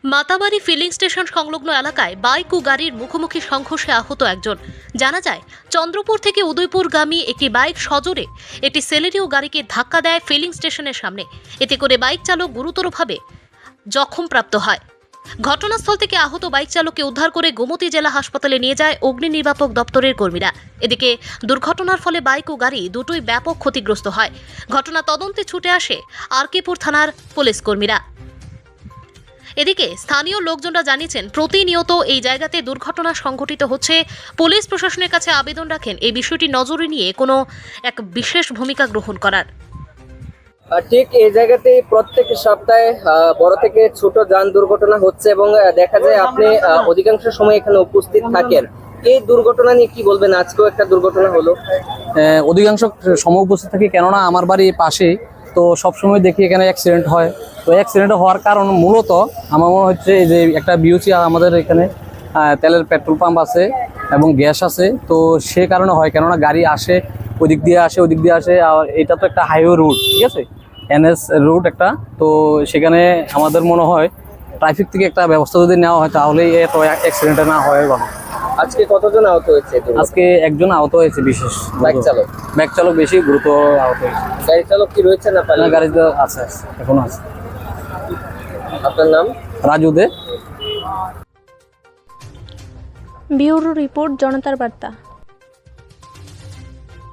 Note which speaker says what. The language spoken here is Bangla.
Speaker 1: মাতাবাড়ি ফিলিং স্টেশন সংলগ্ন এলাকায় বাইক ও গাড়ির মুখোমুখি সংঘর্ষে আহত একজন। জানা যায়, চন্দ্রপুর থেকে উদয়পুরগামী একটি বাইক সজোরে একটি সেলেরিও গাড়িকে ধাক্কা দেয় ফিলিং স্টেশনের সামনে। এতে করে বাইক চালক গুরুতরভাবে জখমপ্রাপ্ত হয়। ঘটনাস্থল থেকে আহত বাইক চালককে উদ্ধার করে গোমতী জেলা হাসপাতালে নিয়ে যায় অগ্নি নির্বাপক দপ্তরের কর্মীরা। এদিকে দুর্ঘটনার ফলে বাইক ও গাড়ি দুটোই ব্যাপক ক্ষতিগ্রস্ত হয়। ঘটনা তদন্তে ছুটে আসে আরকেপুর থানার পুলিশ কর্মীরা। এদিকে স্থানীয় লোকজনরা জানিয়েছেন, প্রতিনিয়ত এই জায়গাতে দুর্ঘটনা সংঘটিত হচ্ছে। পুলিশ প্রশাসনের কাছে আবেদন রাখেন এই বিষয়টি নজরে নিয়ে কোনো এক বিশেষ ভূমিকা গ্রহণ করার।
Speaker 2: ঠিক এই জায়গাতে প্রত্যেক সপ্তাহে বড় থেকে ছোট যান দুর্ঘটনা হচ্ছে এবং দেখা যায় আপনি অধিকাংশ সময় এখানে উপস্থিত থাকেন। এই দুর্ঘটনা নিয়ে কি বলবেন? আজকেও একটা দুর্ঘটনা হলো।
Speaker 3: অধিকাংশ সময় উপস্থিত থাকি, কেননা আমার বাড়ি পাশেই, তো সবসময় দেখি এখানে অ্যাক্সিডেন্ট হয়। তো অ্যাক্সিডেন্ট হওয়ার কারণ মূলত আমার মনে হচ্ছে যে একটা বিওসি আমাদের এখানে তেলের পেট্রোল পাম্প আছে এবং গ্যাস আছে, তো সে কারণে হয়। কেননা গাড়ি আসে ওদিক দিয়ে আসে, আর এটা তো একটা হাইওয়ে রুট, ঠিক আছে, এনএস রুট একটা। তো সেখানে আমাদের মনে হয় ট্রাফিক থেকে একটা ব্যবস্থা যদি নেওয়া হয় তাহলে এত অ্যাক্সিডেন্ট না হয় ভালো।
Speaker 2: আজকে কতজন আহত হয়েছে?
Speaker 3: আজকে একজন আহত হয়েছে, বিশেষ
Speaker 2: বাইক চালক
Speaker 3: বেশি গুরুতর আহত হয়েছে।
Speaker 2: গাড়ি চালক কি রয়েছে না?
Speaker 3: গাড়িতে আছে, এখনো আছে।
Speaker 2: আপনার নাম?
Speaker 3: রাজু দে।
Speaker 4: ব্যুরো রিপোর্ট, জনতার বার্তা।